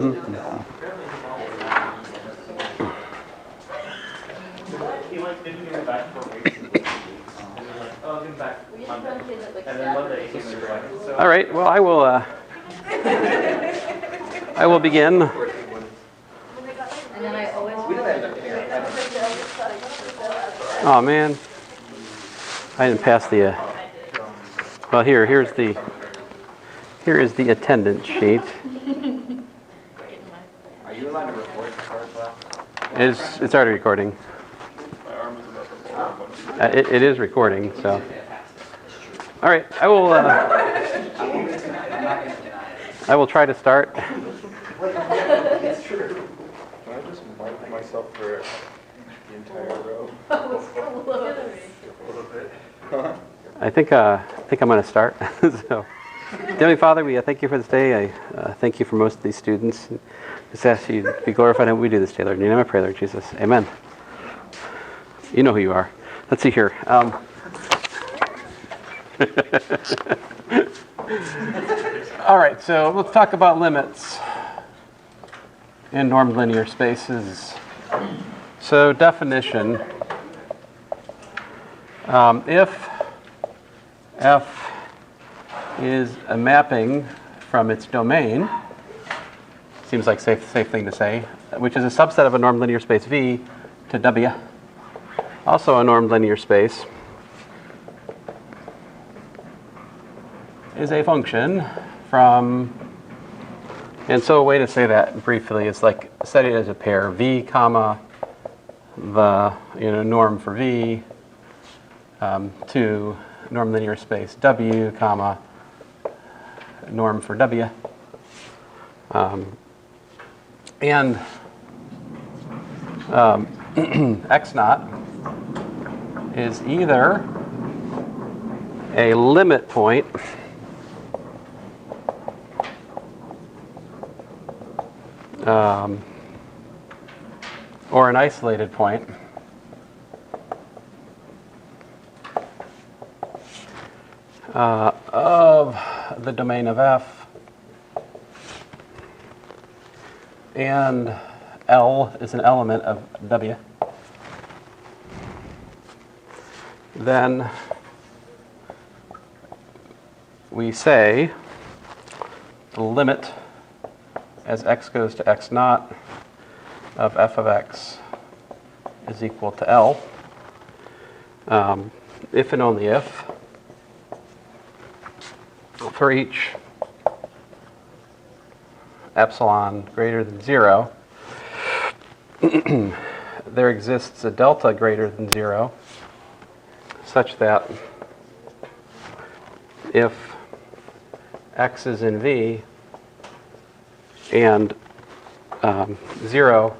All right. Well, I will begin. Oh man, I didn't pass the. Well, here is the attendance sheet. Are you allowed to record the class? It's already recording. It is recording. So, all right, I will try to start. It's true. Can I just mark myself for the entire row? A little bit. I think I'm going to start. So, Heavenly Father, we thank you for this day. I thank you for most of these students. Just ask you to be glorified in what we do this day, Lord. In your name I pray, Lord Jesus. Amen. You know who you are. Let's see here. All right, so let's talk about limits in normed linear spaces. So definition, if F is a mapping from its domain, seems like safe thing to say, which is a subset of a normed linear space V to W, also a normed linear space, is a function from, and so a way to say that briefly is like set it as a pair V comma the norm for V to normed linear space W comma norm for W, and X naught is either a limit point or an isolated point of the domain of F, and L is an element of W, then we say the limit as x goes to x naught of f of x is equal to L, if and only if for each epsilon greater than 0, there exists a delta greater than 0, such that if x is in V and 0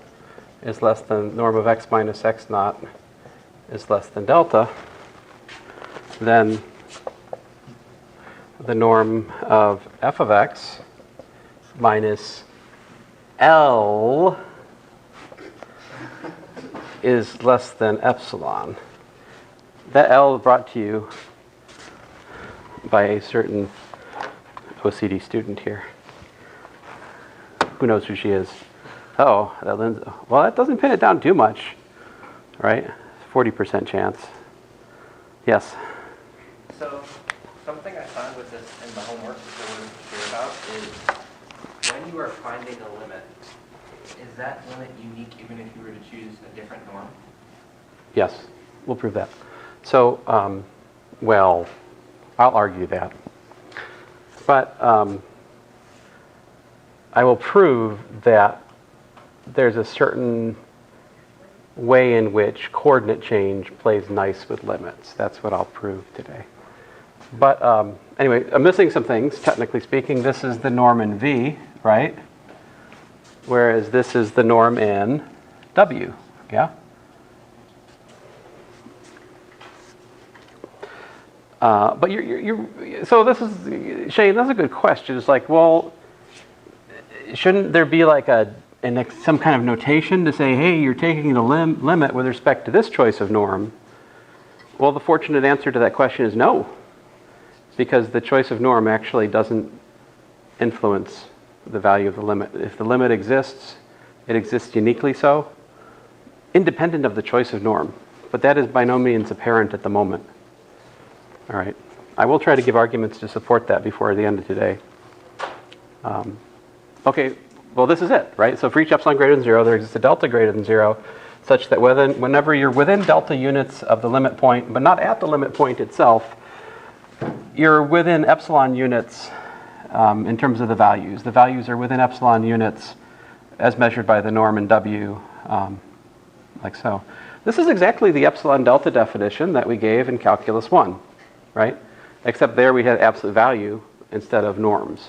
is less than norm of x minus x naught is less than delta, then the norm of f of x minus L is less than epsilon. That L is brought to you by a certain OCD student here. Who knows who she is? Oh, well, that doesn't pin it down too much, right? 40% chance. Yes? So, something I found with this in the homework that I wasn't sure about is when you are finding a limit, is that limit unique even if you were to choose a different norm? Yes, we'll prove that. So, well, I'll argue that. But I will prove that there's a certain way in which coordinate change plays nice with limits. That's what I'll prove today. But anyway, I'm missing some things. Technically speaking, this is the norm in V, right? Whereas this is the norm in W, yeah? But so this is, Shane, that's a good question. It's like, well, shouldn't there be like some kind of notation to say, hey, you're taking the limit with respect to this choice of norm? Well, the fortunate answer to that question is no, because the choice of norm actually doesn't influence the value of the limit. If the limit exists, it exists uniquely so, independent of the choice of norm. But that is by no means apparent at the moment. All right. I will try to give arguments to support that before the end of today. Okay, well, this is it, right? So for each epsilon greater than 0, there exists a delta greater than 0, such that whenever you're within delta units of the limit point, but not at the limit point itself, you're within epsilon units in terms of the values. The values are within epsilon units as measured by the norm in W, like so. This is exactly the epsilon delta definition that we gave in Calculus 1, right? Except there we had absolute value instead of norms.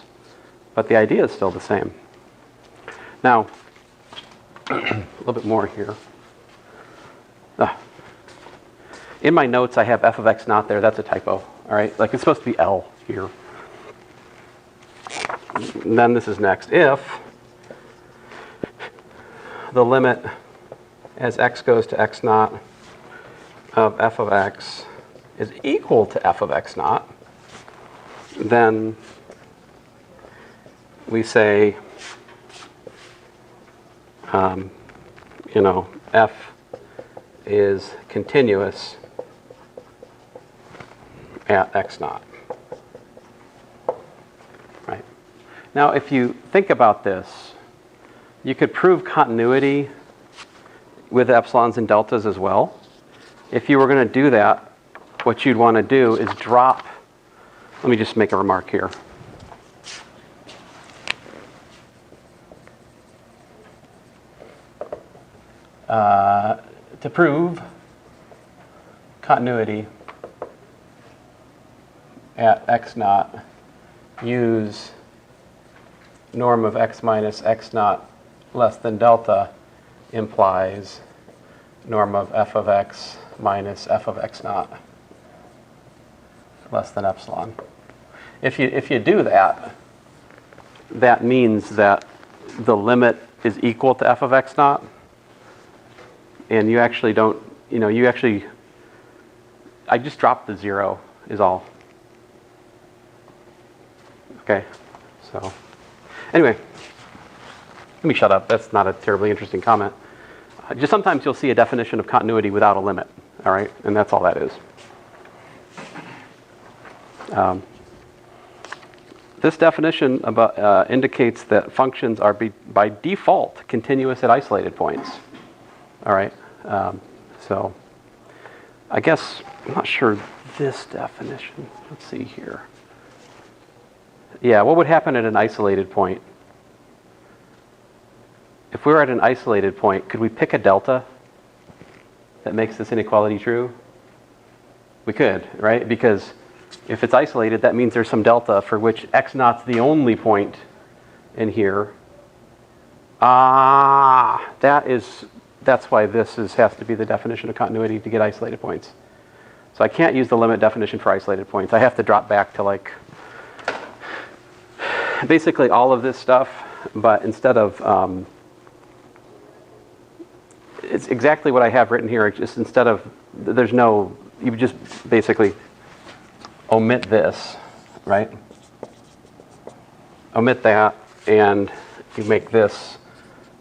But the idea is still the same. Now, a little bit more here. In my notes, I have f of x not there. That's a typo, all right? Like, it's supposed to be L here. And then this is next. If the limit as x goes to x naught of f of x is equal to f of x naught, then we say, f is continuous at x naught. Right. Now, if you think about this, you could prove continuity with epsilons and deltas as well. If you were going to do that, what you'd want to do is drop, let me just make a remark here. To prove continuity at x naught, use norm of x minus x naught less than delta implies norm of f of x minus f of x naught less than epsilon. If you do that, that means that the limit is equal to f of x naught, and you actually don't, I just dropped the 0 is all. Okay, so anyway, let me shut up. That's not a terribly interesting comment. Just sometimes you'll see a definition of continuity without a limit, all right? And that's all that is. This definition indicates that functions are by default continuous at isolated points, all right? So I guess, I'm not sure this definition. Let's see here. Yeah, what would happen at an isolated point? If we were at an isolated point, could we pick a delta that makes this inequality true? We could, right? Because if it's isolated, that means there's some delta for which x naught's the only point in here. That's why this has to be the definition of continuity to get isolated points. So I can't use the limit definition for isolated points. I have to drop back to like basically all of this stuff, but instead of it's exactly what I have written here. Just instead of you just basically omit this, right? Omit that, and you make this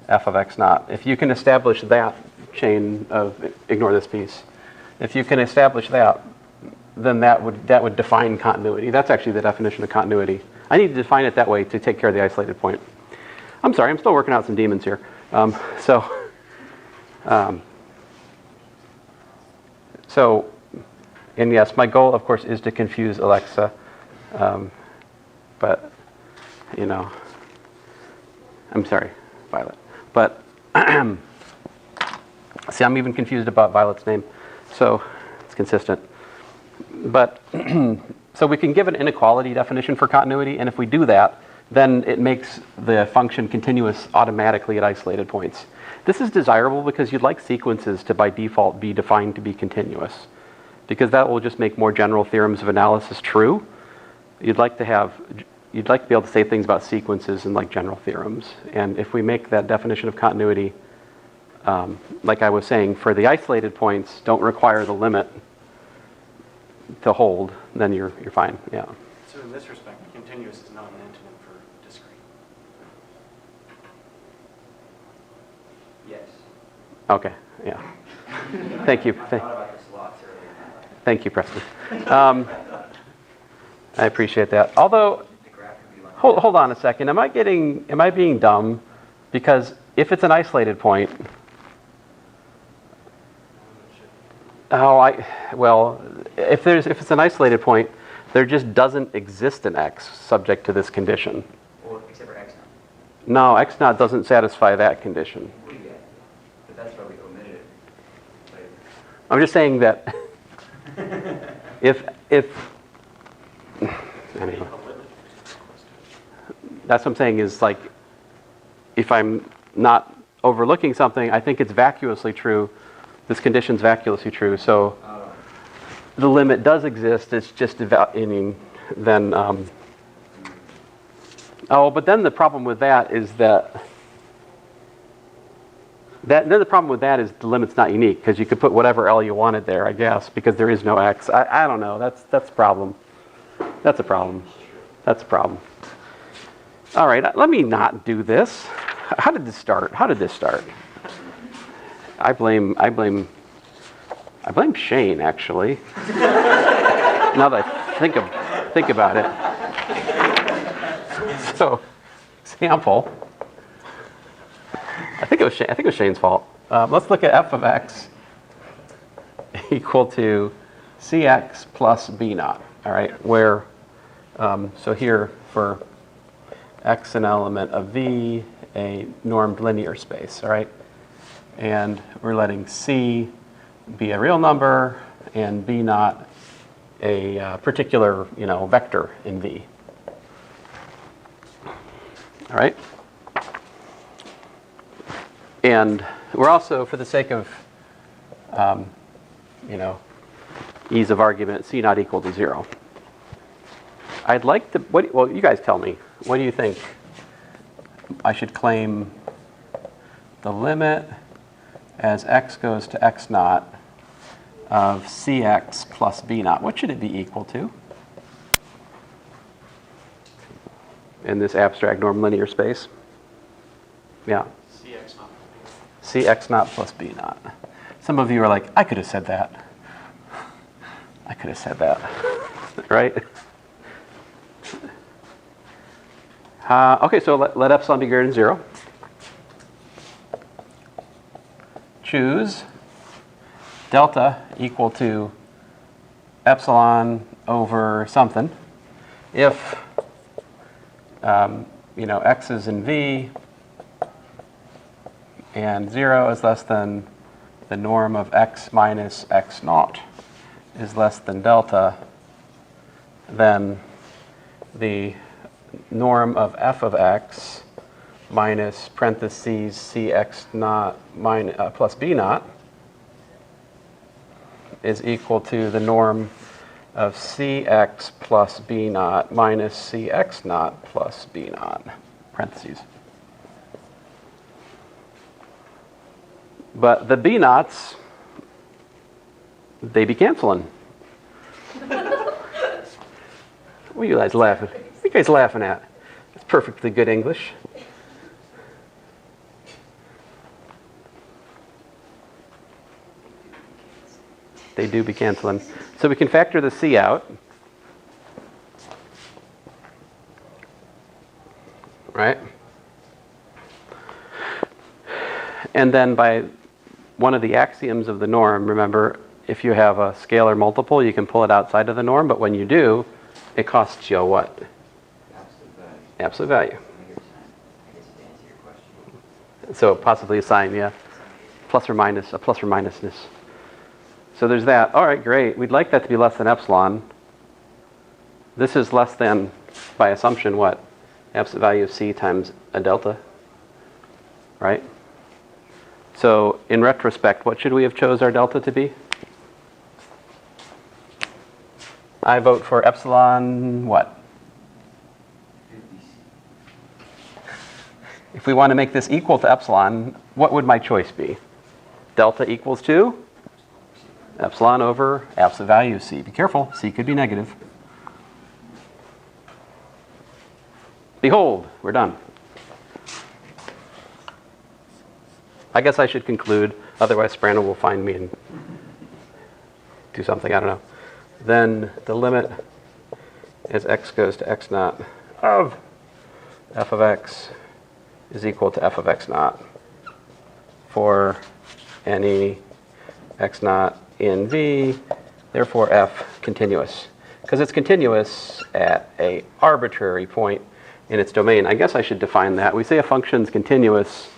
f of x naught. If you can establish that chain of, ignore this piece. If you can establish that, then that would define continuity. That's actually the definition of continuity. I need to define it that way to take care of the isolated point. I'm sorry, I'm still working out some demons here. And yes, my goal, of course, is to confuse Alexa, but, I'm sorry, Violet. But, see, I'm even confused about Violet's name, so it's consistent. But, so we can give an inequality definition for continuity, and if we do that, then it makes the function continuous automatically at isolated points. This is desirable because you'd like sequences to, by default, be defined to be continuous, because that will just make more general theorems of analysis true. You'd like to be able to say things about sequences in like general theorems. And if we make that definition of continuity, like I was saying, for the isolated points, don't require the limit to hold, then you're fine. Yeah. So in this respect, continuous is not an antonym for discrete. Yes. Okay, yeah. Thank you. I thought about this lots earlier. Thank you, Preston. I appreciate that. Although, The graph could be like hold on a second. Am I being dumb? Because if it's an isolated point, well, if it's an isolated point, there just doesn't exist an x subject to this condition. Well, except for x naught. No, x naught doesn't satisfy that condition. We get, but that's why we omitted it. Later. I'm just saying that if anyway, that's what I'm saying is like if I'm not overlooking something, I think it's vacuously true. This condition's vacuously true, so the limit does exist. It's just but then the problem with that is that then the problem with that is the limit's not unique because you could put whatever L you wanted there, I guess, because there is no X. I don't know. That's a problem. That's a problem. That's a problem. All right, let me not do this. How did this start? I blame Shane, actually. Now that I think about it. So, example. I think it was Shane's fault. Let's look at f of x equal to cx plus b naught. All right, where so here for x an element of V, a normed linear space. All right, and we're letting c be a real number and b naught a particular vector in V. All right. And we're also, for the sake of, ease of argument, c not equal to 0. I'd like to, well, you guys tell me. What do you think? I should claim the limit as x goes to x naught of cx plus b naught. What should it be equal to in this abstract norm linear space? Yeah. Cx naught plus b naught. Some of you are like, I could have said that. Right? Okay, so let epsilon be greater than 0. Choose delta equal to epsilon over something. If x is in V, and 0 is less than the norm of x minus x naught is less than delta, then the norm of f of x minus parentheses cx naught plus b naught is equal to the norm of cx plus b naught minus cx naught plus b naught, parentheses. But the b naughts, they be canceling. What are you guys laughing? What are you guys laughing at? It's perfectly good English. They do be canceling. So we can factor the c out. Right? And then by one of the axioms of the norm, remember, if you have a scalar multiple, you can pull it outside of the norm, but when you do, it costs you a what? Absolute value. So possibly a sign, yeah. Plus or minus, a plus or minusness. So there's that. All right, great. We'd like that to be less than epsilon. This is less than, by assumption, what? Absolute value of c times a delta, right? So in retrospect, what should we have chose our delta to be? I vote for epsilon what? If we want to make this equal to epsilon, what would my choice be? Delta equals to epsilon over absolute value of c. Be careful, c could be negative. Behold, we're done. I guess I should conclude, otherwise Brandon will find me and do something, I don't know. Then the limit as x goes to x naught of f of x is equal to f of x naught for any x naught in V, therefore f continuous. Because it's continuous at a arbitrary point in its domain. I guess I should define that. We say a function's continuous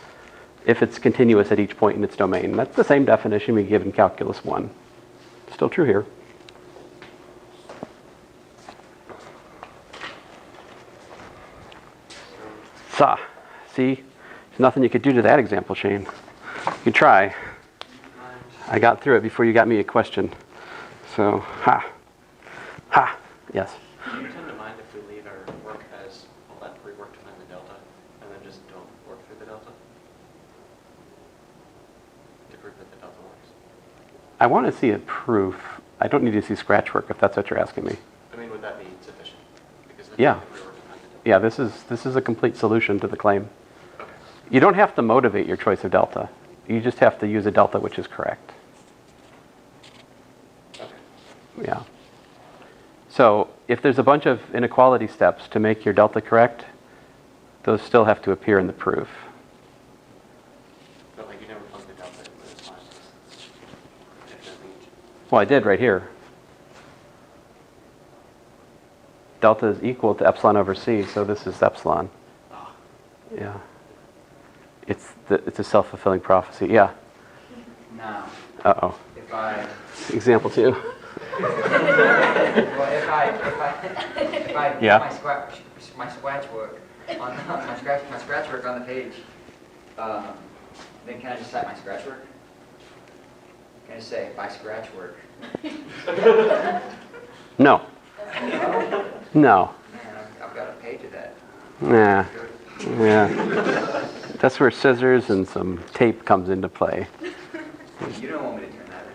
if it's continuous at each point in its domain. That's the same definition we give in Calculus 1. Still true here. See? There's nothing you could do to that example, Shane. You can try. I got through it before you got me a question. So, yes. Do you tend to mind if we leave our work as all that pre-work to find the delta, and then just don't work through the delta? To prove that the delta works. I want to see a proof. I don't need to see scratch work if that's what you're asking me. I mean, would that be sufficient? Because then Yeah. if we were to find the delta. Yeah, this is a complete solution to the claim. Okay. You don't have to motivate your choice of delta. You just have to use a delta which is correct. Okay. Yeah. So if there's a bunch of inequality steps to make your delta correct, those still have to appear in the proof. But like you never plug the delta, but it's fine. If it doesn't. Well, I did right here. Delta is equal to epsilon over c, so this is epsilon. Ah. Yeah. It's a self-fulfilling prophecy. Yeah. Now, Uh-oh. if I, Example 2. well, if I Yeah. my scratch work on my scratch work on the page, then can I just cite my scratch work? Can I say by scratch work? No. No. Man, I've got a page of that. Nah. Yeah. That's where scissors and some tape comes into play. You don't want me to turn that in.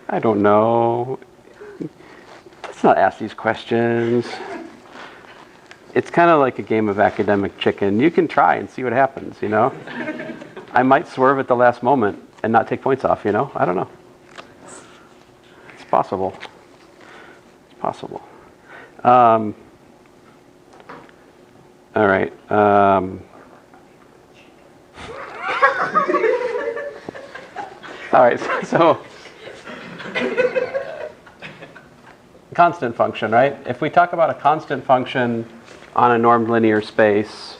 I don't know. Let's not ask these questions. It's kind of like a game of academic chicken. You can try and see what happens, you know? I might swerve at the last moment and not take points off, you know? I don't know. It's possible. It's possible. All right. All right, so constant function, right? If we talk about a constant function on a normed linear space,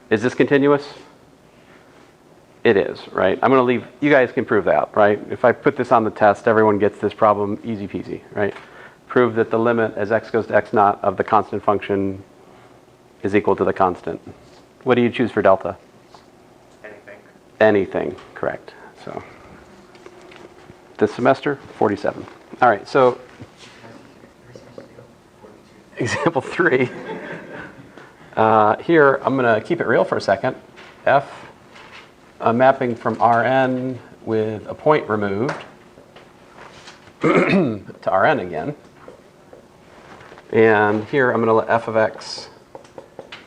is this continuous? It is, right? I'm going to leave, you guys can prove that, right? If I put this on the test, everyone gets this problem easy peasy, right? Prove that the limit as x goes to x naught of the constant function is equal to the constant. What do you choose for delta? Anything. Anything, correct. So this semester, 47. All right, so example 3. Here, I'm going to keep it real for a second. F, a mapping from Rn with a point removed to Rn again. And here, I'm going to let f of x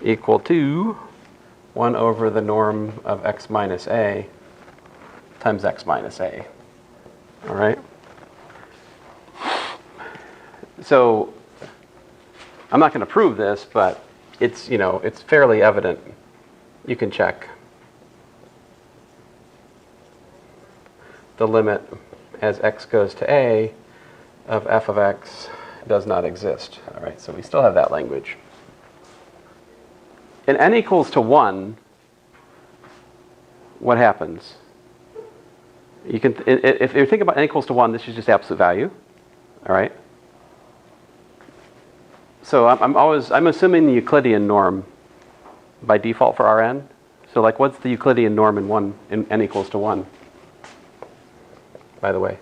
equal to 1 over the norm of x minus a times x minus a. All right? So I'm not going to prove this, but it's, you know, it's fairly evident. You can check. The limit as x goes to a of f of x does not exist. All right, so we still have that language. In n equals to 1, what happens? You can, if you think about n equals to 1, this is just absolute value. All right? So I'm assuming the Euclidean norm by default for Rn. So like, what's the Euclidean norm in n equals to 1? By the way,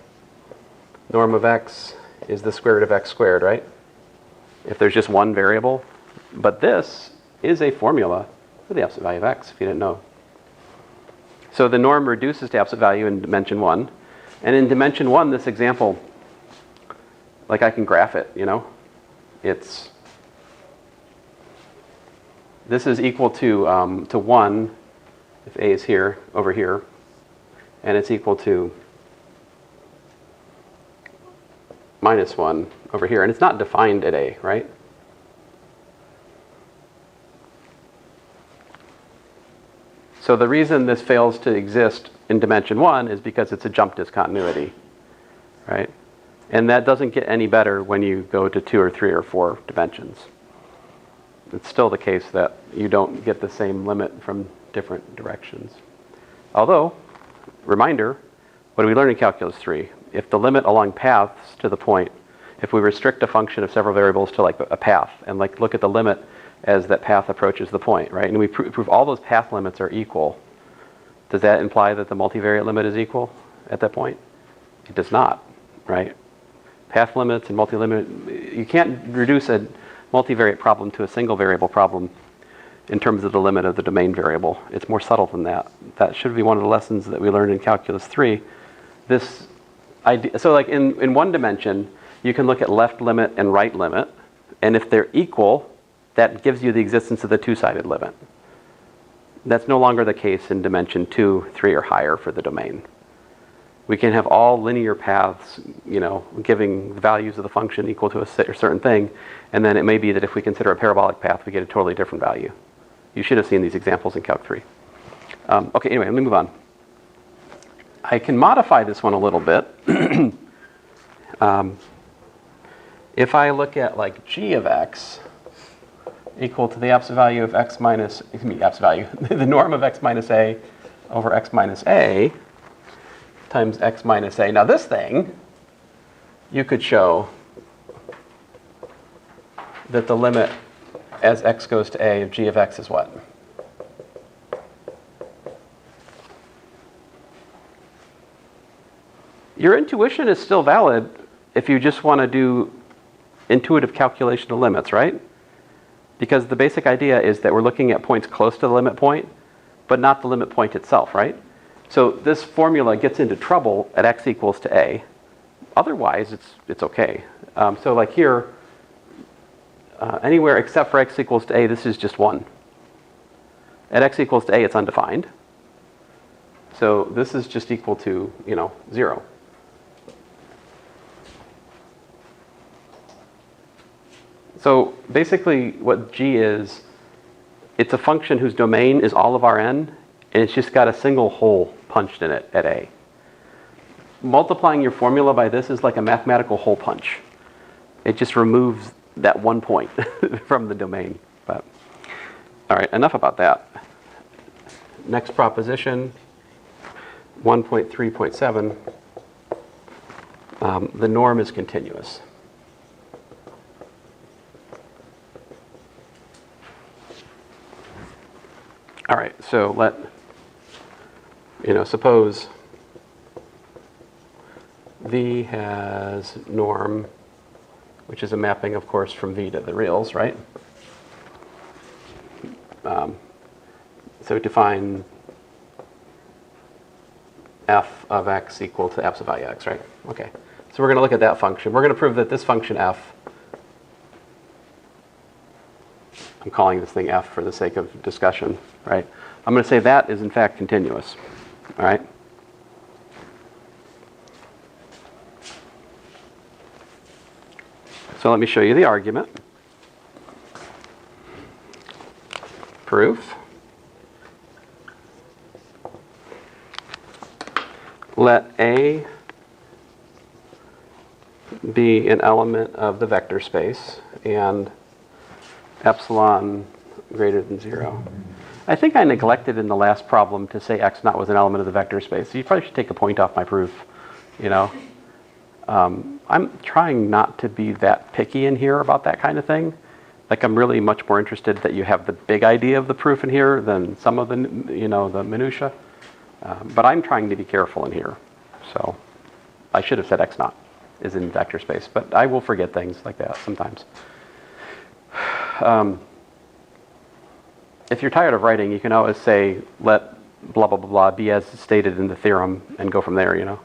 norm of x is the square root of x squared, right? If there's just one variable. But this is a formula for the absolute value of x, if you didn't know. So the norm reduces to absolute value in dimension 1. And in dimension 1, this example, like I can graph it, you know? This is equal to 1 if A is here, over here, and it's equal to minus 1 over here, and it's not defined at A, right? So the reason this fails to exist in dimension 1 is because it's a jump discontinuity, right? And that doesn't get any better when you go to 2 or 3 or 4 dimensions. It's still the case that you don't get the same limit from different directions. Although, reminder, what do we learn in Calculus 3? If the limit along paths to the point, if we restrict a function of several variables to like a path, and like look at the limit as that path approaches the point, right? And we prove all those path limits are equal. Does that imply that the multivariate limit is equal at that point? It does not, right? Path limits and multi-limit, you can't reduce a multivariate problem to a single variable problem in terms of the limit of the domain variable. It's more subtle than that. That should be one of the lessons that we learned in Calculus 3. This idea, so like in one dimension, you can look at left limit and right limit, and if they're equal, that gives you the existence of the two-sided limit. That's no longer the case in dimension 2, 3, or higher for the domain. We can have all linear paths, you know, giving the values of the function equal to a certain thing, and then it may be that if we consider a parabolic path, we get a totally different value. You should have seen these examples in Calc 3. Okay, anyway, let me move on. I can modify this one a little bit. If I look at like g of x equal to the absolute value of x minus, absolute value, the norm of x minus a over x minus a times x minus a. Now this thing, you could show that the limit as x goes to a of g of x is what? Your intuition is still valid if you just want to do intuitive calculation of limits, right? Because the basic idea is that we're looking at points close to the limit point, but not the limit point itself, right? So this formula gets into trouble at x equals to a. Otherwise, it's okay. So like here, anywhere except for x equals to a, this is just 1. At x equals to a, it's undefined. So this is just equal to, 0. So basically what g is, it's a function whose domain is all of Rn, and it's just got a single hole punched in it at a. Multiplying your formula by this is like a mathematical hole punch. It just removes that one point from the domain. But all right, enough about that. Next proposition, 1.3.7. The norm is continuous. All right, so suppose V has norm, which is a mapping, of course, from V to the reals, right? So define f of x equal to absolute value x, right? Okay, so we're going to look at that function. We're going to prove that this function f, I'm calling this thing f for the sake of discussion, right? I'm going to say that is in fact continuous, all right? So let me show you the argument. Proof. Let A be an element of the vector space and epsilon greater than 0. I think I neglected in the last problem to say x naught was an element of the vector space. So you probably should take a point off my proof, I'm trying not to be that picky in here about that kind of thing. Like I'm really much more interested that you have the big idea of the proof in here than some of the, the minutia. But I'm trying to be careful in here. So I should have said x naught is in vector space, but I will forget things like that sometimes. If you're tired of writing, you can always say, let blah, blah, blah, blah be as stated in the theorem and go from there,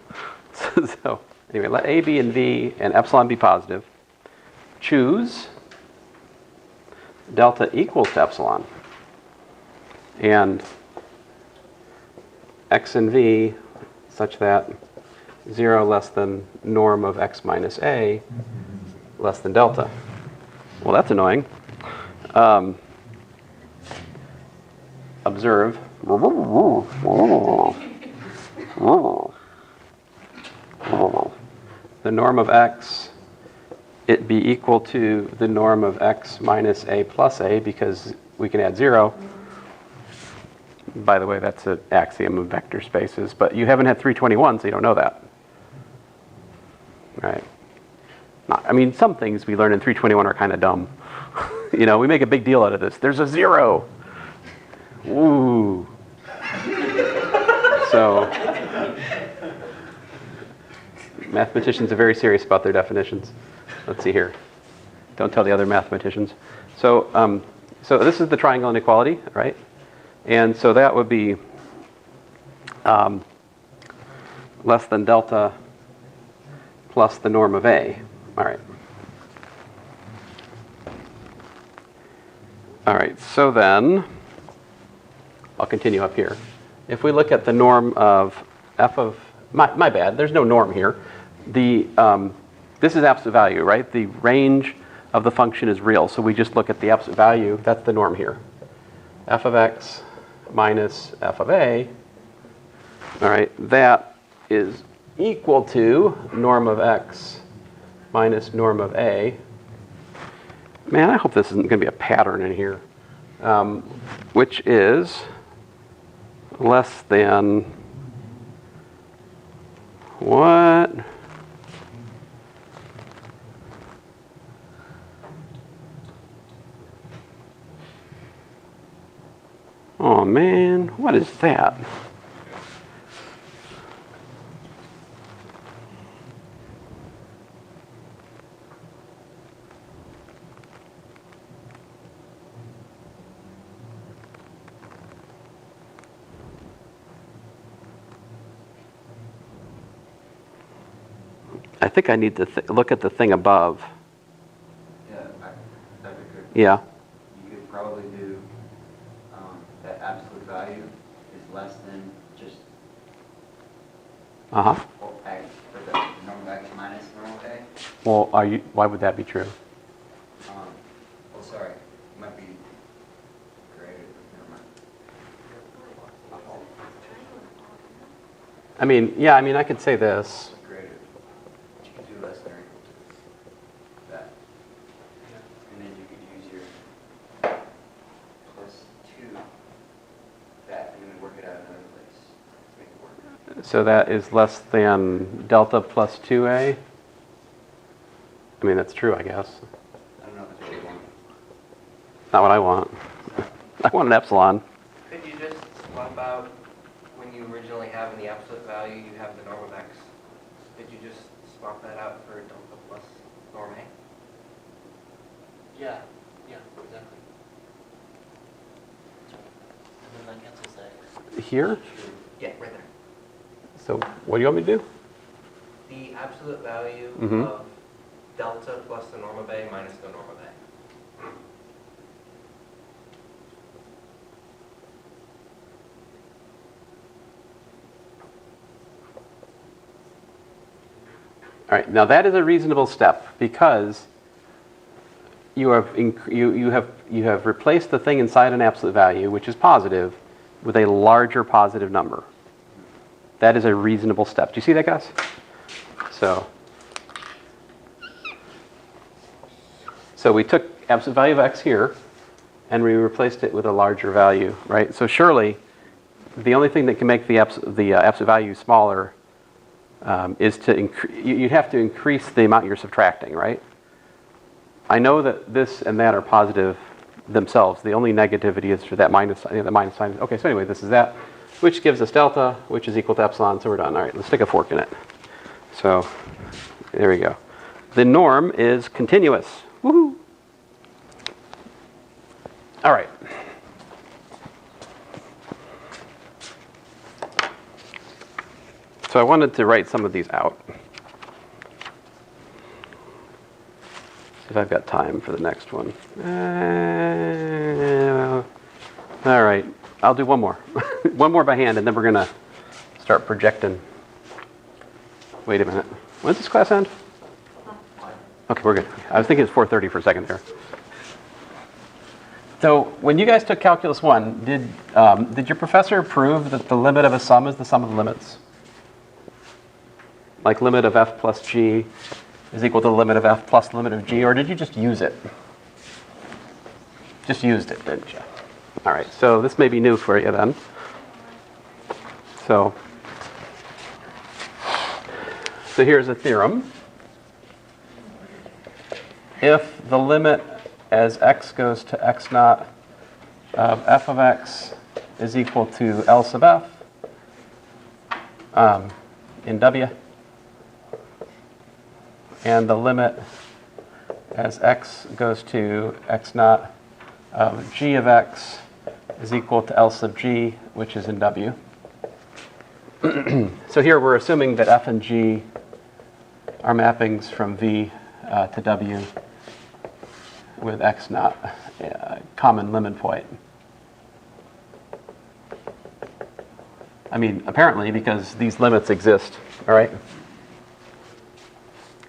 So anyway, let A be in V and epsilon be positive. Choose delta equals to epsilon. And x and v such that 0 less than norm of x minus a less than delta. Well, that's annoying. Observe. The norm of x, it be equal to the norm of x minus a plus a, because we can add 0. By the way, that's an axiom of vector spaces, but you haven't had 321, so you don't know that. Right? I mean, some things we learn in 321 are kind of dumb. You know, we make a big deal out of this. There's a 0. Ooh. So, mathematicians are very serious about their definitions. Let's see here. Don't tell the other mathematicians. So, so this is the triangle inequality, right? And so that would be less than delta plus the norm of a. All right. All right, so then, I'll continue up here. If we look at the norm of f of, my bad, there's no norm here. This is absolute value, right? The range of the function is real, so we just look at the absolute value. That's the norm here. F of x minus f of a, all right, that is equal to norm of x minus norm of a. Man, I hope this isn't going to be a pattern in here, which is less than what? Oh man, what is that? I think I need to look at the thing above. Yeah, that'd be good. Yeah. You could probably do that absolute value is less than just Uh-huh. x for the norm of x minus norm of a. Well, why would that be true? Oh, sorry, it might be greater. Never mind. I mean, yeah, I mean, I could say this. Greater. But you could do less than or equal to that. And then you could use your plus 2 that and then work it out another place to make it work. So that is less than delta plus 2a. I mean, that's true, I guess. I don't know if that's what you want. Not what I want. I want an epsilon. Could you just swap out, when you originally have in the absolute value, you have the norm of x. Could you just swap that out for delta plus norm a? Yeah, exactly. And then that cancels that. Here? Yeah, right there. So what do you want me to do? The absolute value Mhm. of delta plus the norm of a minus the norm of a. All right, now that is a reasonable step because you have replaced the thing inside an absolute value, which is positive, with a larger positive number. That is a reasonable step. Do you see that, guys? So we took absolute value of x here, and we replaced it with a larger value, right? So surely, the only thing that can make the absolute value smaller is to you'd have to increase the amount you're subtracting, right? I know that this and that are positive themselves. The only negativity is for that minus sign. The minus sign. Okay, so anyway, this is that, which gives us delta, which is equal to epsilon. So we're done. All right, let's stick a fork in it. So there we go. The norm is continuous. Woohoo! All right. So I wanted to write some of these out. If I've got time for the next one. All right, I'll do one more. One more by hand, and then we're going to start projecting. Wait a minute. When's this class end? Okay, we're good. I was thinking it's 4:30 for a second there. So when you guys took Calculus 1, did your professor prove that the limit of a sum is the sum of the limits? Like limit of f plus g is equal to the limit of f plus the limit of g, or did you just use it? Just used it, didn't you? All right, so this may be new for you then. So here's a theorem. If the limit as x goes to x naught of f of x is equal to L sub f in W, and the limit as x goes to x naught of g of x is equal to L sub g, which is in W. So here we're assuming that f and g are mappings from V to W with x naught, common limit point. I mean, apparently, because these limits exist, all right?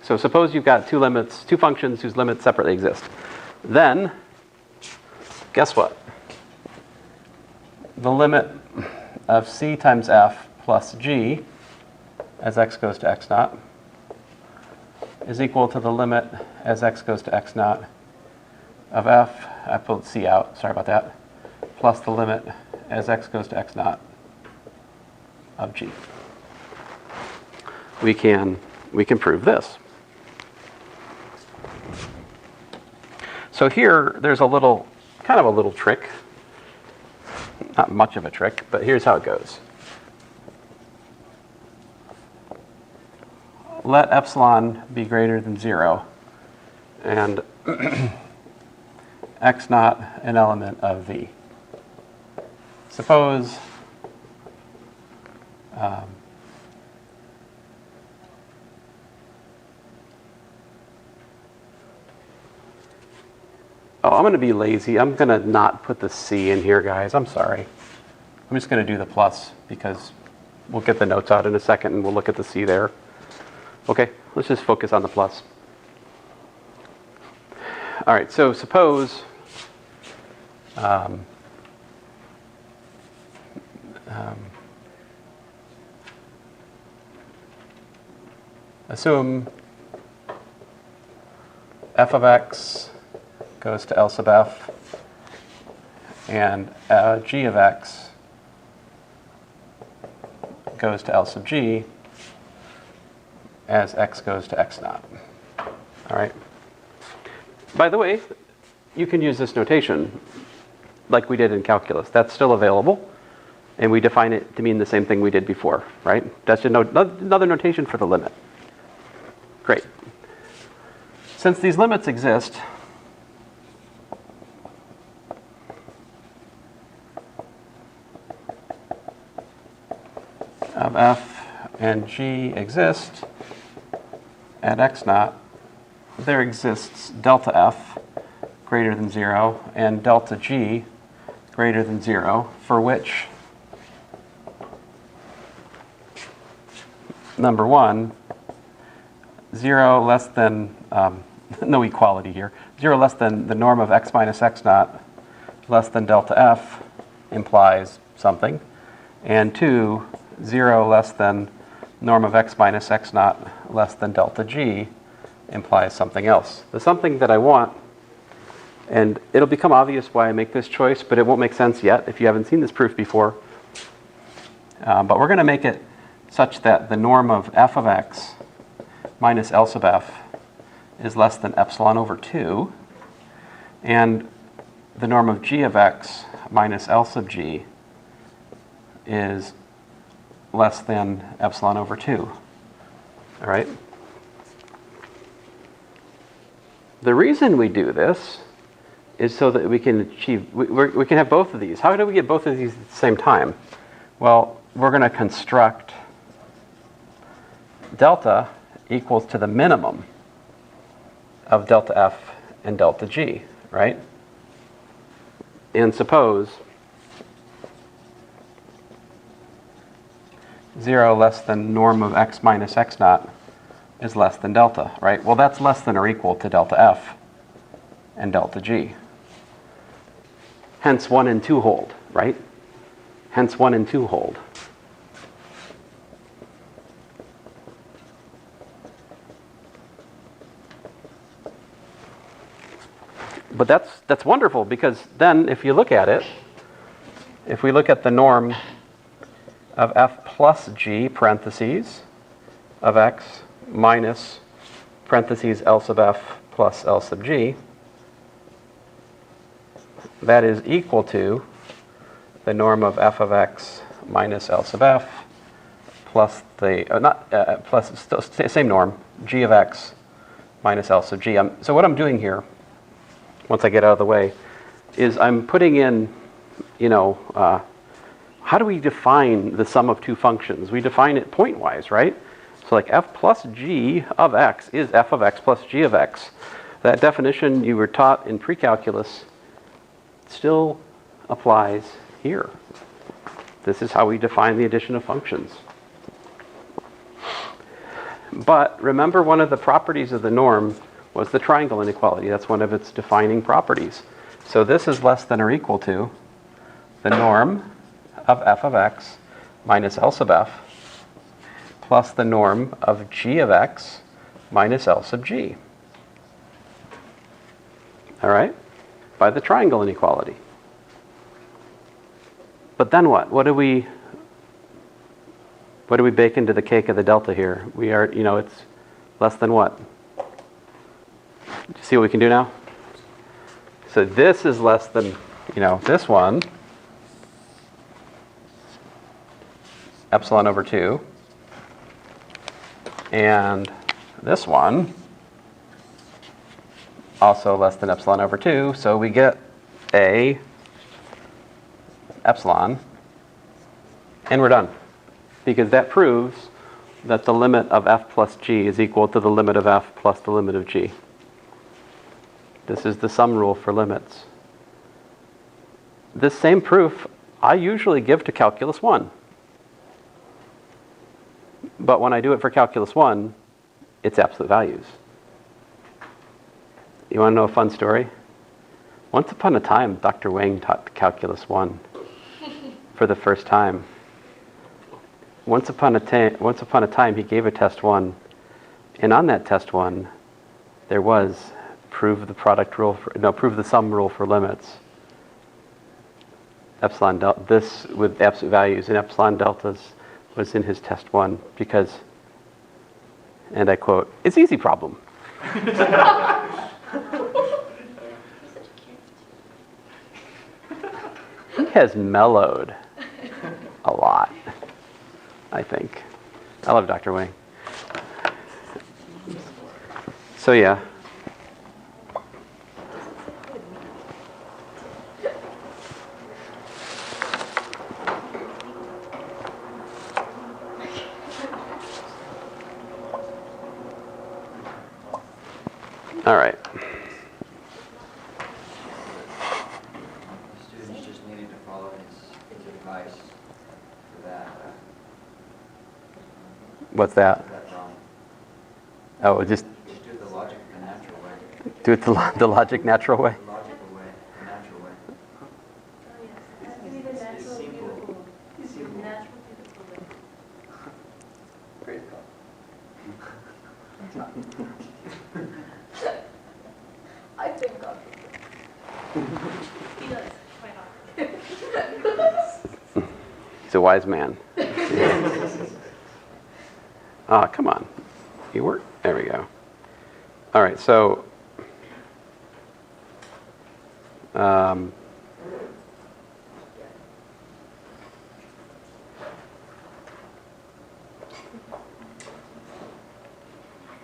So suppose you've got two functions whose limits separately exist. Then, guess what? The limit of c times f plus g as x goes to x naught is equal to the limit as x goes to x naught of f, I pulled c out, sorry about that, plus the limit as x goes to x naught of g. We can prove this. So here, there's kind of a little trick. Not much of a trick, but here's how it goes. Let epsilon be greater than 0, and x naught an element of V. Suppose I'm going to be lazy. I'm going to not put the C in here, guys. I'm sorry. I'm just going to do the plus because we'll get the notes out in a second and we'll look at the C there. Okay, let's just focus on the plus. All right, so suppose assume f of x goes to L sub f, and g of x goes to L sub g as x goes to x naught. All right. By the way, you can use this notation like we did in calculus. That's still available, and we define it to mean the same thing we did before, right? That's just another notation for the limit. Great. Since these limits exist, of f and g exist at x naught, there exists delta f greater than 0 and delta g greater than 0, for which, number one, 0 less than, no equality here, 0 less than the norm of x minus x naught less than delta f implies something, and 2, 0 less than norm of x minus x naught less than delta g implies something else. The something that I want, and it'll become obvious why I make this choice, but it won't make sense yet if you haven't seen this proof before. But we're going to make it such that the norm of f of x minus L sub f is less than epsilon over 2, and the norm of g of x minus L sub g is less than epsilon over 2. All right? The reason we do this is so that we can achieve, we can have both of these. How do we get both of these at the same time? Well, we're going to construct delta equals to the minimum of delta f and delta g, right? And suppose 0 less than norm of x minus x naught is less than delta, right? Well, that's less than or equal to delta f and delta g. Hence 1 and 2 hold, right? Hence 1 and 2 hold. But that's wonderful, because then if you look at it, if we look at the norm of f plus g parentheses of x minus parentheses L sub f plus L sub g, that is equal to the norm of f of x minus L sub f plus the, plus still same norm, g of x minus L sub g. So what I'm doing here, once I get out of the way, is I'm putting in, how do we define the sum of two functions? We define it point-wise, right? So like f plus g of x is f of x plus g of x. That definition you were taught in pre-calculus still applies here. This is how we define the addition of functions. But remember, one of the properties of the norm was the triangle inequality. That's one of its defining properties. So this is less than or equal to the norm of f of x minus L sub f plus the norm of g of x minus L sub g. All right? By the triangle inequality. But then what? What do we bake into the cake of the delta here? We are, it's less than what? See what we can do now? So this is less than, this one, epsilon over 2. And this one, also less than epsilon over 2. So we get a epsilon, and we're done. Because that proves that the limit of f plus g is equal to the limit of f plus the limit of g. This is the sum rule for limits. This same proof I usually give to calculus 1. But when I do it for calculus 1, it's absolute values. You want to know a fun story? Once upon a time, Dr. Wang taught calculus 1 for the first time. Once upon a time, he gave a test 1, and on that test 1, there was prove the sum rule for limits. Epsilon delta, this with absolute values, and epsilon deltas was in his test 1 because, and I quote, "It's easy problem." He has mellowed a lot, I think. I love Dr. Wang. So yeah. All right. Students just needed to follow his advice for that. What's that? That's wrong. Oh, just Just do the logic the natural way. do it the logic natural way. The logical way, the natural way. It's simple. It's simple. Great I think God. He does, quite often. He's a wise man. Ah, come on. You work. There we go. All right, so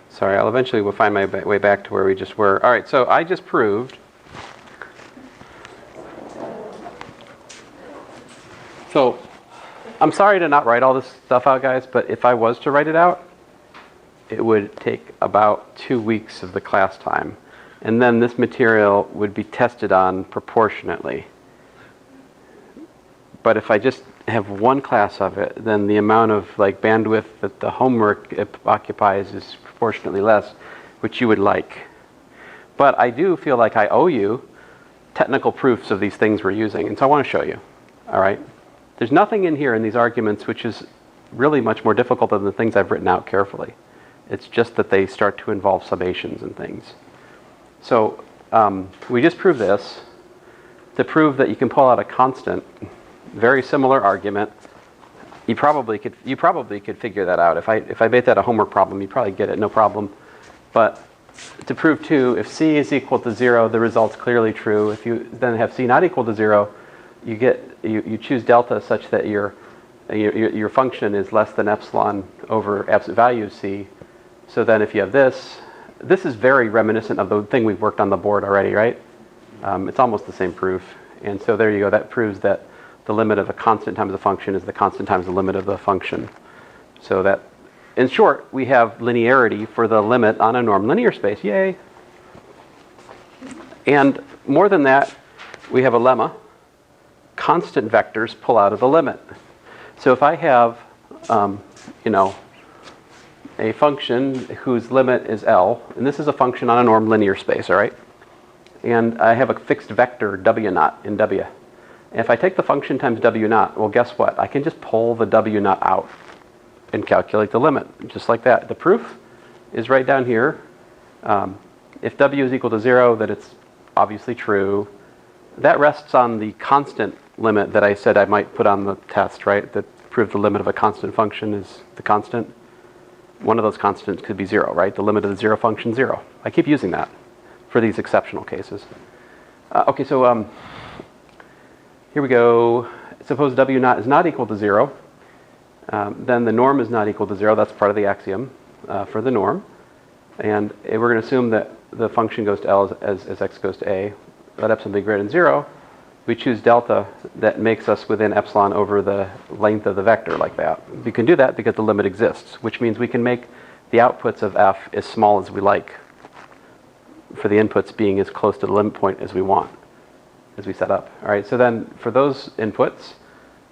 sorry, I'll eventually find my way back to where we just were. All right, so I just proved. So I'm sorry to not write all this stuff out, guys, but if I was to write it out, it would take about 2 weeks of the class time. And then this material would be tested on proportionately. But if I just have one class of it, then the amount of like bandwidth that the homework occupies is proportionately less, which you would like. But I do feel like I owe you technical proofs of these things we're using, and so I want to show you. All right? There's nothing in here in these arguments which is really much more difficult than the things I've written out carefully. It's just that they start to involve summations and things. So we just proved this to prove that you can pull out a constant. Very similar argument. You probably could figure that out. If I made that a homework problem, you'd probably get it, no problem. But to prove too, if C is equal to 0, the result's clearly true. If you then have C not equal to 0, you choose delta such that your function is less than epsilon over absolute value of C. So then if you have this is very reminiscent of the thing we've worked on the board already, right? It's almost the same proof. And so there you go. That proves that the limit of a constant times the function is the constant times the limit of the function. So that, in short, we have linearity for the limit on a normed linear space. Yay! And more than that, we have a lemma. Constant vectors pull out of the limit. So if I have, a function whose limit is L, and this is a function on a normed linear space, all right? And I have a fixed vector W naught in W. And if I take the function times W naught, well, guess what? I can just pull the W naught out and calculate the limit, just like that. The proof is right down here. If W is equal to 0, then it's obviously true. That rests on the constant limit that I said I might put on the test, right? That proved the limit of a constant function is the constant. One of those constants could be 0, right? The limit of the 0 function, 0. I keep using that for these exceptional cases. Okay, so here we go. Suppose W naught is not equal to 0. Then the norm is not equal to 0. That's part of the axiom for the norm. And we're going to assume that the function goes to L as x goes to A. Let epsilon be greater than 0. We choose delta that makes us within epsilon over the length of the vector like that. We can do that because the limit exists, which means we can make the outputs of f as small as we like for the inputs being as close to the limit point as we want, as we set up. All right, so then for those inputs,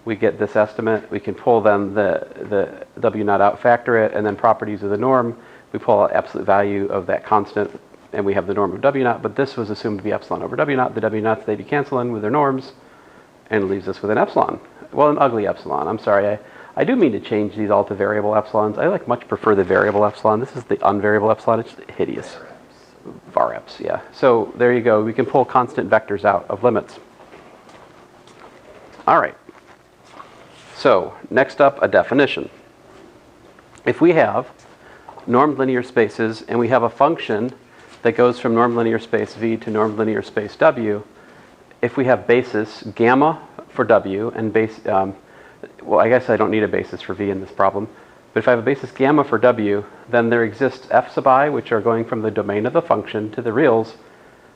we get this estimate. We can pull then the W naught out, factor it, and then properties of the norm. We pull out absolute value of that constant, and we have the norm of W naught, but this was assumed to be epsilon over W naught. The W naughts, they be canceling with their norms, and it leaves us with an epsilon. Well, an ugly epsilon. I'm sorry. I do mean to change these all to variable epsilons. I much prefer the variable epsilon. This is the unvariable epsilon. It's hideous. Var eps, yeah. So there you go. We can pull constant vectors out of limits. All right. So next up, a definition. If we have normed linear spaces and we have a function that goes from normed linear space V to normed linear space W, if we have basis gamma for W and base, well, I guess I don't need a basis for V in this problem, but if I have a basis gamma for W, then there exists f sub I, which are going from the domain of the function to the reals,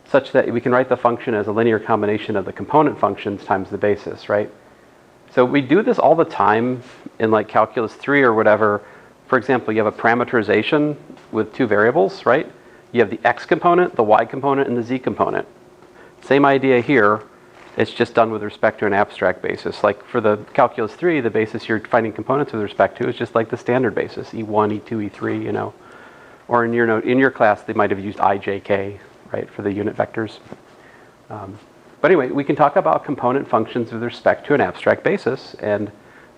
such that we can write the function as a linear combination of the component functions times the basis, right? So we do this all the time in like calculus 3 or whatever. For example, you have a parameterization with two variables, right? You have the x component, the y component, and the z component. Same idea here. It's just done with respect to an abstract basis. Like for the calculus 3, the basis you're finding components with respect to is just like the standard basis, E1, E2, E3, you know. Or in your class, they might have used IJK, right, for the unit vectors. But anyway, we can talk about component functions with respect to an abstract basis, and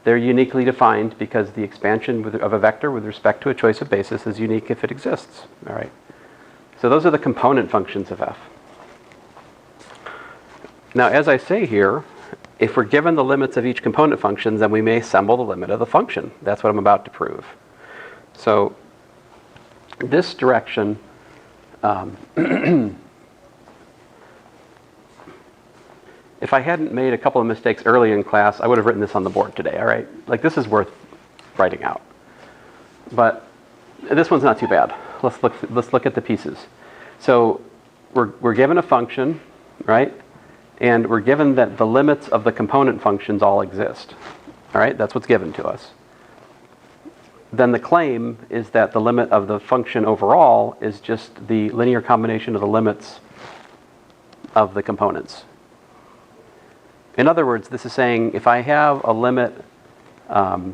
they're uniquely defined because the expansion of a vector with respect to a choice of basis is unique if it exists, all right? So those are the component functions of f. Now, as I say here, if we're given the limits of each component function, then we may assemble the limit of the function. That's what I'm about to prove. So this direction, if I hadn't made a couple of mistakes early in class, I would have written this on the board today, all right? Like, this is worth writing out. But this one's not too bad. Let's look at the pieces. So we're given a function, right? And we're given that the limits of the component functions all exist. All right, that's what's given to us. Then the claim is that the limit of the function overall is just the linear combination of the limits of the components. In other words, this is saying if I have a limit of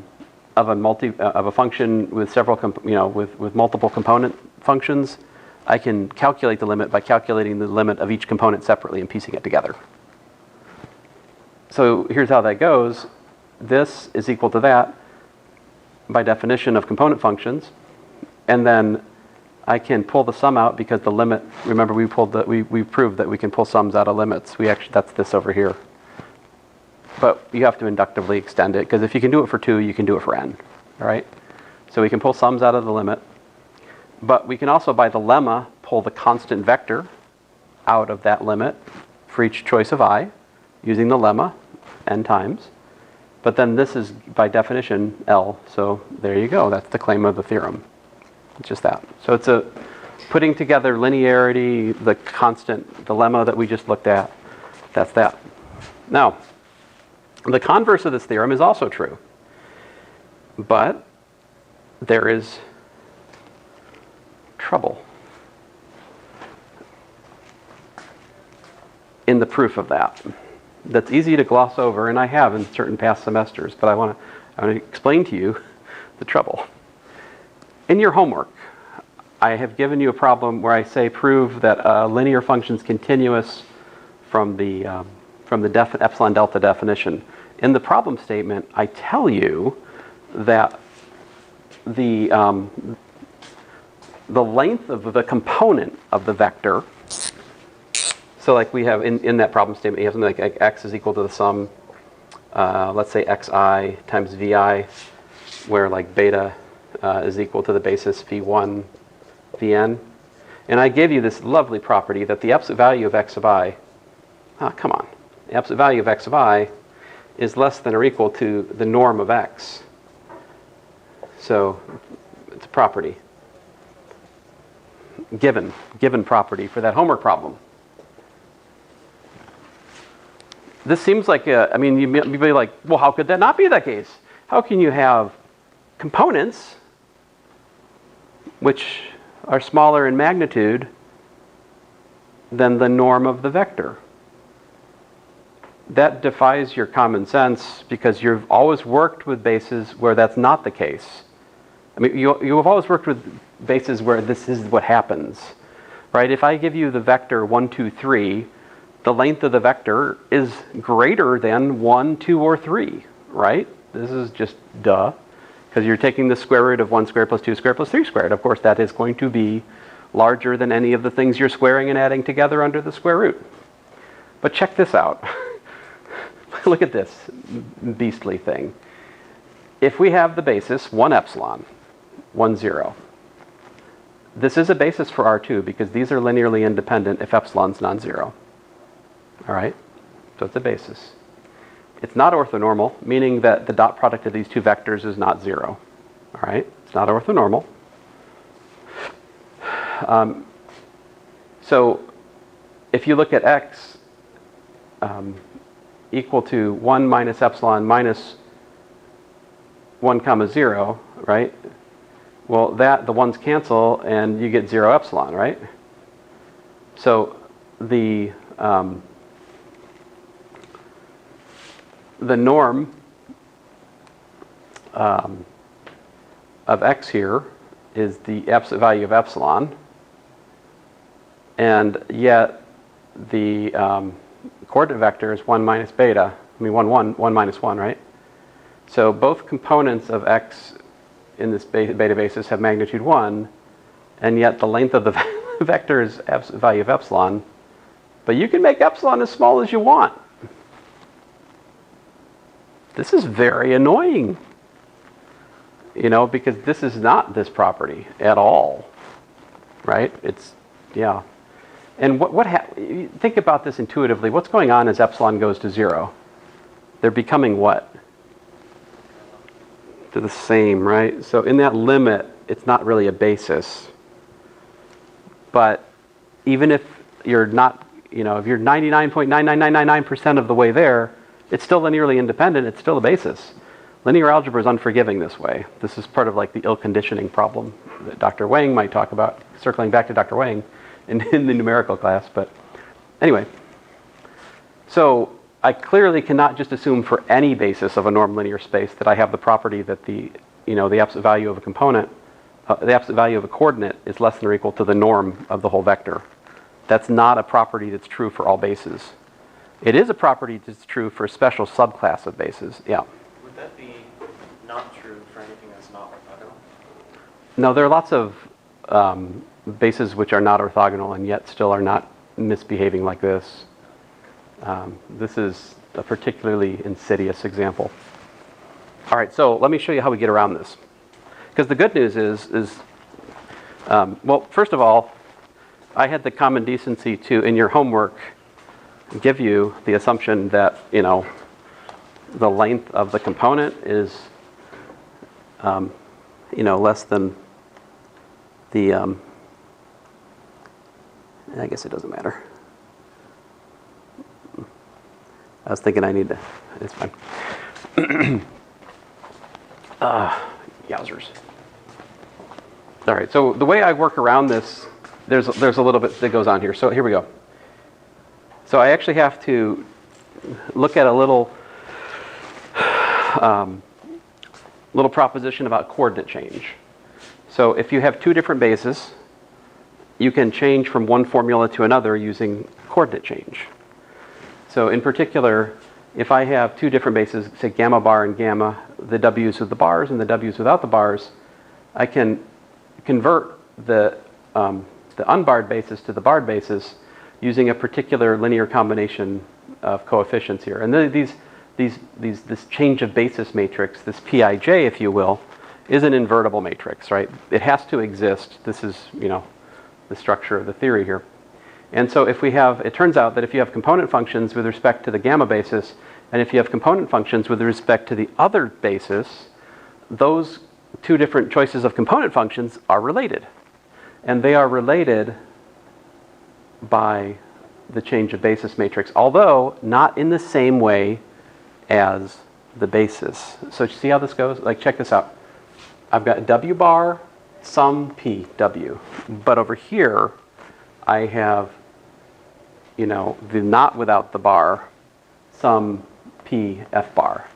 a function with several, with multiple component functions, I can calculate the limit by calculating the limit of each component separately and piecing it together. So here's how that goes. This is equal to that by definition of component functions, and then I can pull the sum out because the limit. Remember, we proved that we can pull sums out of limits. That's this over here. But you have to inductively extend it, because if you can do it for 2, you can do it for n. All right. So we can pull sums out of the limit, but we can also, by the lemma, pull the constant vector out of that limit for each choice of I, using the lemma n times. But then this is, by definition, L. So there you go. That's the claim of the theorem. It's just that. So it's a putting together linearity, the constant, the lemma that we just looked at. That's that. Now, the converse of this theorem is also true. But there is trouble in the proof of that. That's easy to gloss over, and I have in certain past semesters, but I want to explain to you the trouble. In your homework, I have given you a problem where I say prove that a linear function is continuous from the epsilon delta definition. In the problem statement, I tell you that the length of the component of the vector. So like we have in that problem statement, you have something like x is equal to the sum, let's say xi times vi, where like beta is equal to the basis v1 vn. And I gave you this lovely property that the absolute value of x sub I, come on, the absolute value of x sub I is less than or equal to the norm of x. So it's a property, given property for that homework problem. This seems like, you'd be like, well, how could that not be the case? How can you have components which are smaller in magnitude than the norm of the vector? That defies your common sense, because you've always worked with bases where that's not the case. I mean, you have always worked with bases where this is what happens, right? If I give you the vector 1, 2, 3, the length of the vector is greater than 1, 2, or 3, right? This is just duh, because you're taking the square root of 1 squared plus 2 squared plus 3 squared. Of course, that is going to be larger than any of the things you're squaring and adding together under the square root. But check this out. Look at this beastly thing. If we have the basis 1 epsilon, 1, 0, this is a basis for R2 because these are linearly independent if epsilon's non-zero. All right, so it's a basis. It's not orthonormal, meaning that the dot product of these two vectors is not 0. All right, it's not orthonormal. So if you look at x equal to 1 minus epsilon minus 1 comma 0, right? Well, the ones cancel and you get 0 epsilon, right? So the norm of x here is the absolute value of epsilon, and yet the coordinate vector is 1 minus beta. 1 minus 1, right? So both components of x in this beta basis have magnitude 1, and yet the length of the vector is absolute value of epsilon. But you can make epsilon as small as you want. This is very annoying, because this is not this property at all, right? It's, yeah. And think about this intuitively. What's going on as epsilon goes to 0? They're becoming what? They're the same, right? So in that limit, it's not really a basis. But even if you're not, if you're 99.99999% of the way there, it's still linearly independent. It's still a basis. Linear algebra is unforgiving this way. This is part of like the ill conditioning problem that Dr. Wang might talk about, circling back to Dr. Wang in the numerical class. But anyway, so I clearly cannot just assume for any basis of a norm linear space that I have the property that the absolute value of a component, the absolute value of a coordinate is less than or equal to the norm of the whole vector. That's not a property that's true for all bases. It is a property that's true for a special subclass of bases. Yeah. Would that be not true for anything that's not orthogonal? No, there are lots of bases which are not orthogonal and yet still are not misbehaving like this. This is a particularly insidious example. All right, so let me show you how we get around this. Because the good news is well, first of all, I had the common decency to, in your homework, give you the assumption that, the length of the component is, less than the, I guess it doesn't matter. I was thinking I need to, it's fine. Yowzers. All right, so the way I work around this, there's a little bit that goes on here. So here we go. So I actually have to look at a little proposition about coordinate change. So if you have two different bases, you can change from one formula to another using coordinate change. So in particular, if I have two different bases, say gamma bar and gamma, the w's with the bars and the w's without the bars, I can convert the unbarred basis to the barred basis using a particular linear combination of coefficients here. And this change of basis matrix, this Pij, if you will, is an invertible matrix, right? It has to exist. This is, the structure of the theory here. And so if we have, it turns out that if you have component functions with respect to the gamma basis, and if you have component functions with respect to the other basis, those two different choices of component functions are related. And they are related by the change of basis matrix, although not in the same way as the basis. So see how this goes? Like, check this out. I've got W bar, sum P, W. But over here, I have, the not without the bar, sum P, F bar.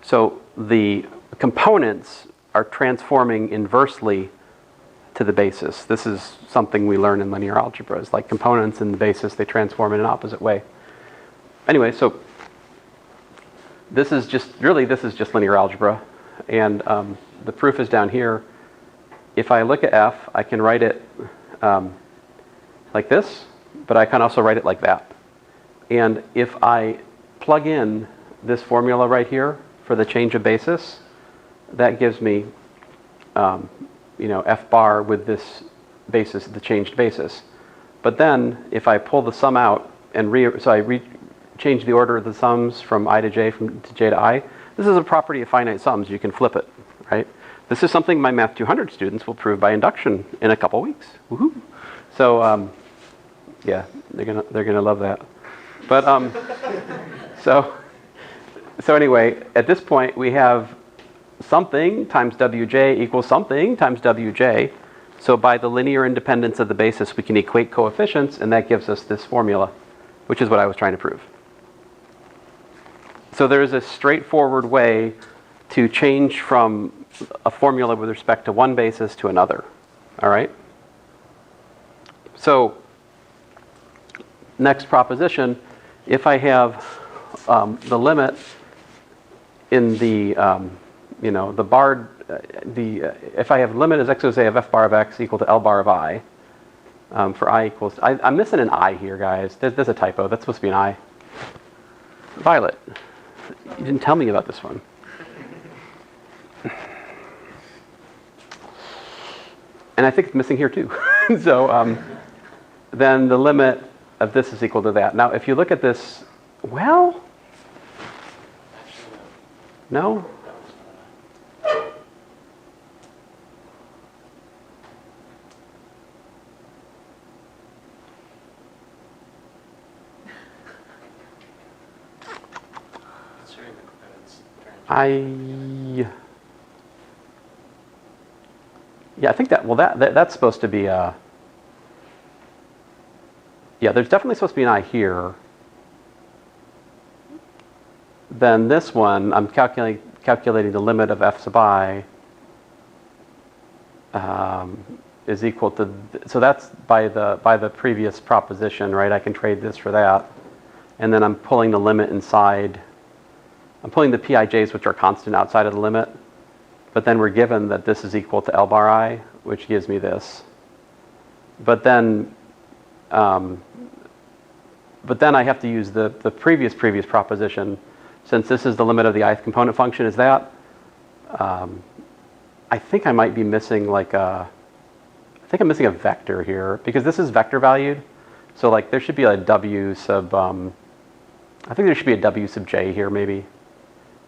So the components are transforming inversely to the basis. This is something we learn in linear algebra. It's like components and the basis, they transform in an opposite way. Anyway, so this is just linear algebra. And the proof is down here. If I look at F, I can write it like this, but I can also write it like that. And if I plug in this formula right here for the change of basis, that gives me F bar with this basis, the changed basis. But then if I pull the sum out and change the order of the sums from I to j, to j to I, this is a property of finite sums. You can flip it, right? This is something my Math 200 students will prove by induction in a couple weeks. Woohoo! So yeah, they're gonna love that. But so anyway, at this point we have something times wj equals something times wj. So by the linear independence of the basis, we can equate coefficients, and that gives us this formula, which is what I was trying to prove. So there is a straightforward way to change from a formula with respect to one basis to another. All right? So next proposition, if I have the limit in the the barred, if I have limit as x goes a of f bar of x equal to L bar of I, for I equals, I'm missing an I here, guys. There's a typo. That's supposed to be an I. Violet, you didn't tell me about this one. And I think it's missing here too. So then the limit of this is equal to that. Now, if you look at this, well, no? Yeah, I think that's supposed to be a, yeah, there's definitely supposed to be an I here. then this one, I'm calculating the limit of f sub I is equal to, so that's by the previous proposition, right? I can trade this for that. And then I'm pulling the limit inside. I'm pulling the Pij's, which are constant outside of the limit. But then we're given that this is equal to L bar I, which gives me this. But then I have to use the previous proposition. Since this is the limit of the ith component function, is that? I think I might be missing like I think I'm missing a vector here, because this is vector valued. So like there should be a w sub, I think there should be a w sub j here maybe.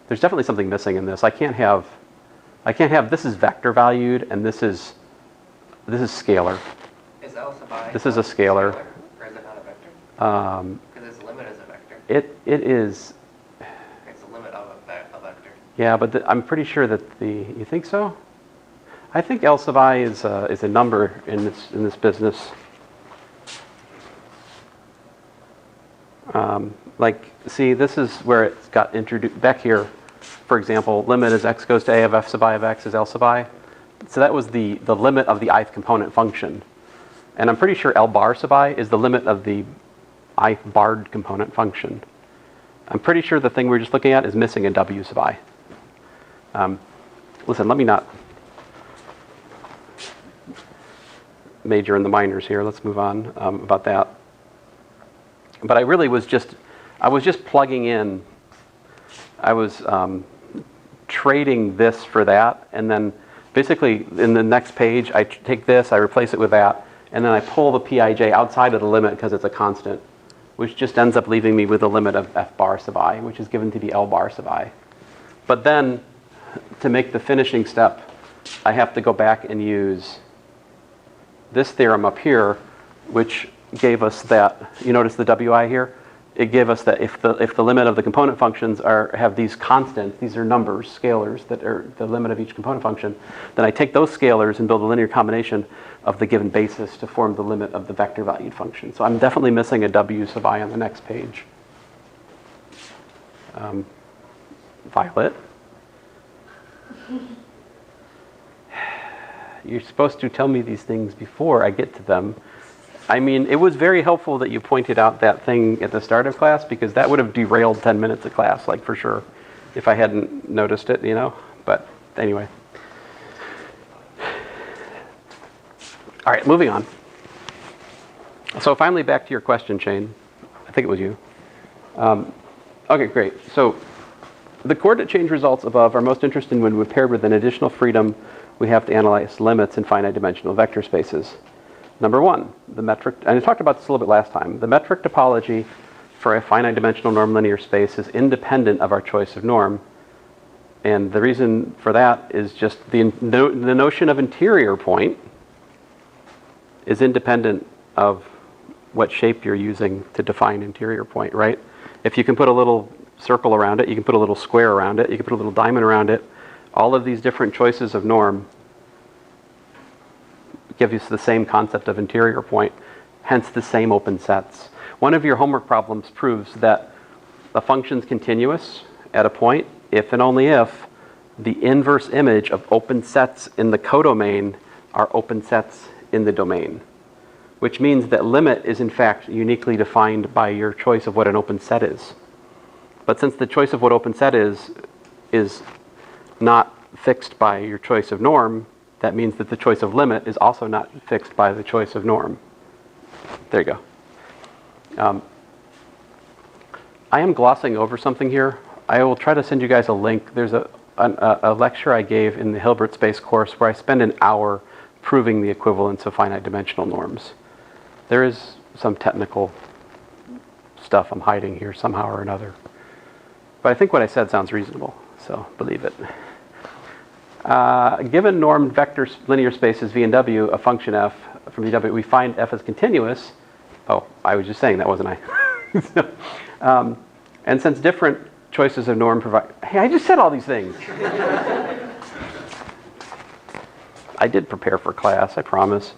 There's definitely something missing in this. I can't have, this is vector valued and this is scalar. Is L sub I? This is a scalar. Or is it not a vector? Because its limit is a vector. It is. It's the limit of a vector. Yeah, but I'm pretty sure that you think so? I think L sub I is a number in this business. Like, see, this is where it's got introduced back here. For example, limit as x goes to a of f sub I of x is L sub I. So that was the limit of the ith component function. And I'm pretty sure L bar sub I is the limit of the ith barred component function. I'm pretty sure the thing we're just looking at is missing a w sub I. Listen, let me not major in the minors here. Let's move on about that. But I really was just plugging in. I was trading this for that, and then basically in the next page, I take this, I replace it with that, and then I pull the Pij outside of the limit because it's a constant, which just ends up leaving me with the limit of f bar sub I, which is given to be L bar sub I. But then, to make the finishing step, I have to go back and use this theorem up here, which gave us that, you notice the wi here? It gave us that if the limit of the component functions have these constants, these are numbers, scalars, that are the limit of each component function, then I take those scalars and build a linear combination of the given basis to form the limit of the vector valued function. So I'm definitely missing a w sub I on the next page. Violet. You're supposed to tell me these things before I get to them. I mean, it was very helpful that you pointed out that thing at the start of class, because that would have derailed 10 minutes of class, like for sure, if I hadn't noticed it, you know? But anyway. All right, moving on. So finally back to your question, Shane. I think it was you. Okay, great. So the coordinate change results above are most interesting when we're paired with an additional freedom we have to analyze limits in finite dimensional vector spaces. Number one, the metric, and I talked about this a little bit last time, the metric topology for a finite dimensional norm linear space is independent of our choice of norm. And the reason for that is just the notion of interior point is independent of what shape you're using to define interior point, right? If you can put a little circle around it, you can put a little square around it, you can put a little diamond around it, all of these different choices of norm give you the same concept of interior point, hence the same open sets. One of your homework problems proves that a function's continuous at a point if and only if the inverse image of open sets in the codomain are open sets in the domain, which means that limit is in fact uniquely defined by your choice of what an open set is. But since the choice of what open set is not fixed by your choice of norm, that means that the choice of limit is also not fixed by the choice of norm. There you go. I am glossing over something here. I will try to send you guys a link. There's a lecture I gave in the Hilbert space course where I spend an hour proving the equivalence of finite dimensional norms. There is some technical stuff I'm hiding here somehow or another. But I think what I said sounds reasonable, so believe it. Given normed vector linear spaces V and W, a function f from VW, we find f as continuous. Oh, I was just saying that, wasn't I? And since different choices of norm provide... Hey, I just said all these things. I did prepare for class, I promise.